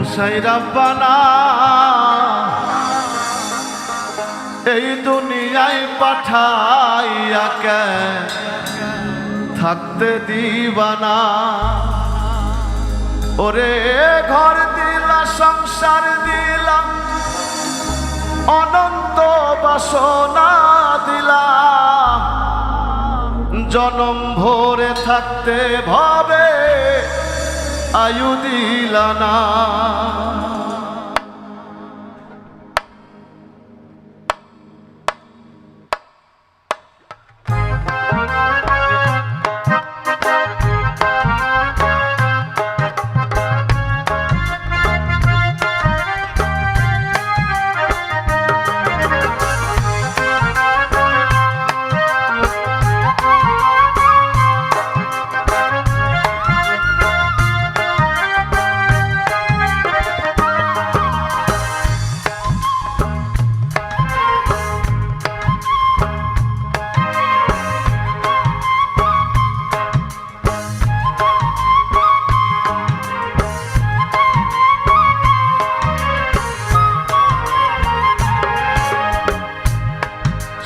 সাই রাব্বানা এই দুনিয়ায় পাঠাইয়া কে থাকতে দিবানা। ওরে ঘর দিলা সংসার দিলা অনন্ত বাসনা দিলা, জনম ভরে থাকতে ভাবে আয়ু দিলা না।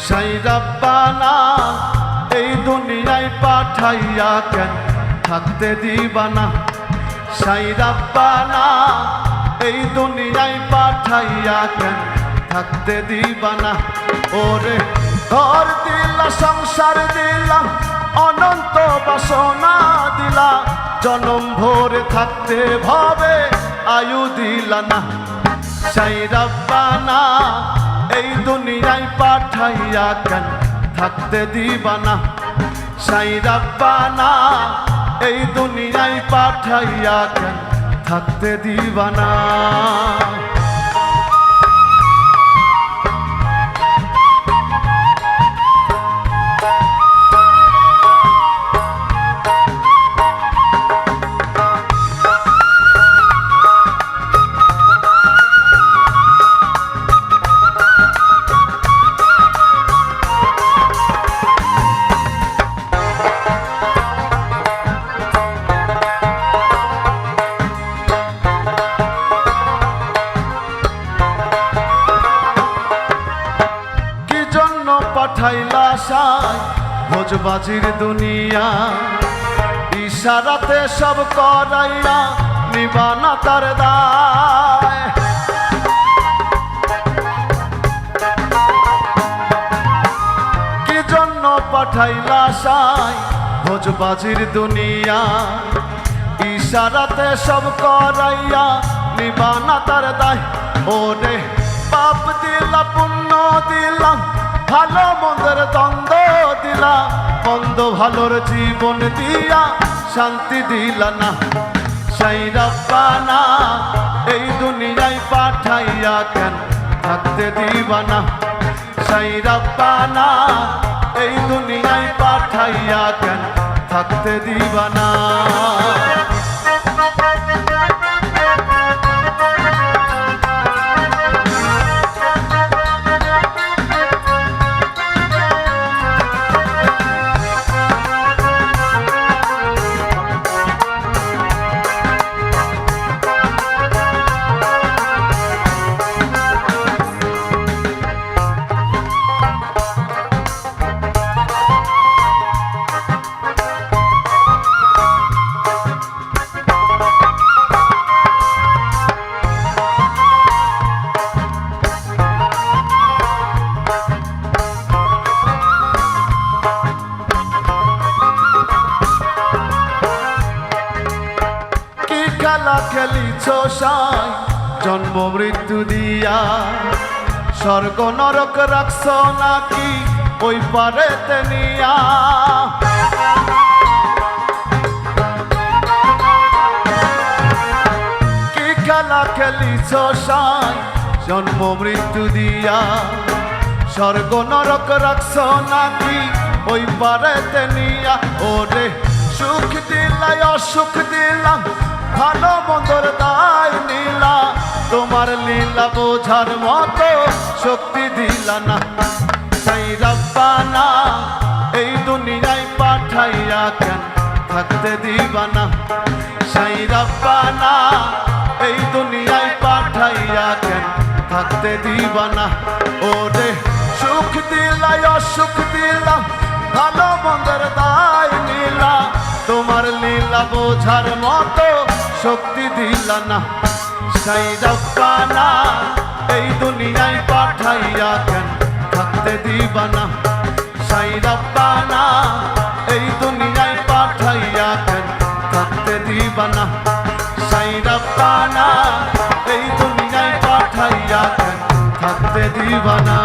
সাই রাব্বানা এই দুনিয়ায় পাঠাইয়া কেন থাকতে দিবানা। সাই রাব্বানা এই দুনিয়ায় পাঠাইয়া কেন থাকতে দিবানা। ওরে ঘর দিলা সংসার দিলা অনন্ত বাসনা দিলা, জনম ভরে থাকতে ভাবে আয়ু দিলা না। সাই রাব্বানা এই দুনিয়ায় পাঠাইয়া কেন থাকতে দিবানা। সাই রাব্বানা এই দুনিয়ায় পাঠাইয়া কেন থাকতে দিবানা। পাঠাইলা সাই ভোজবাজির দুনিয়া, ইশারাতে সব করাইয়া নিবানা তার দায়। কি জন্য পাঠাইলা সাই ভোজবাজির দুনিয়া, ইশারাতে সব করাইয়া নিবানা তার দায়। ওরে পাপ দিলা পুণ্য দিলাম ভালো মন্দের দ্বন্দ্ব দিলা, মন্দ ভালোর জীবন দিয়া শান্তি দিলা না। সাই রাব্বানা এই দুনিয়ায় পাঠাইয়া কেন থাকতে দিবানা। সাই রাব্বানা এই দুনিয়ায় পাঠাইয়া কেন থাকতে দিবানা। খেলা খেলিছ সাই জন্ম মৃত্যু দিয়া, স্বর্গ নরক রাখছ নাকি ওই পারেতে নিয়া। কি খেলা খেলিছ সাই জন্ম মৃত্যু দিয়া, স্বর্গ নরক রাখছ নাকি ওই পারেতে নিয়া। ওরে সুখ দিলাই অসুখ দিলাম ভালো মন্দর দায় নীলা, তোমার লীলা বোঝার মতো শক্তি দিলা না। সাই রাব্বানা এই দুনিয়ায় পাঠাইয়া কেন থাকতে দিবানা। সাই রাব্বানা এই দুনিয়ায় পাঠাইয়া কেন থাকতে দিবা না ওরে সুখ দিলাই অসুখ দিলাম ভালো মন্দের দায় নীলা তোমার লীলা বোঝার মতো শক্তি দিলা না সাই রব্বানা এই দুনিয়ায় পাঠাইয়া কেন থাকতে দিবা না সাই রব্বানা এই দুনিয়ায় পাঠাইয়া কেন থাকতে দিবা না সাই রব্বানা এই দুনিয়ায় পাঠাইয়া কেন থাকতে দিবা না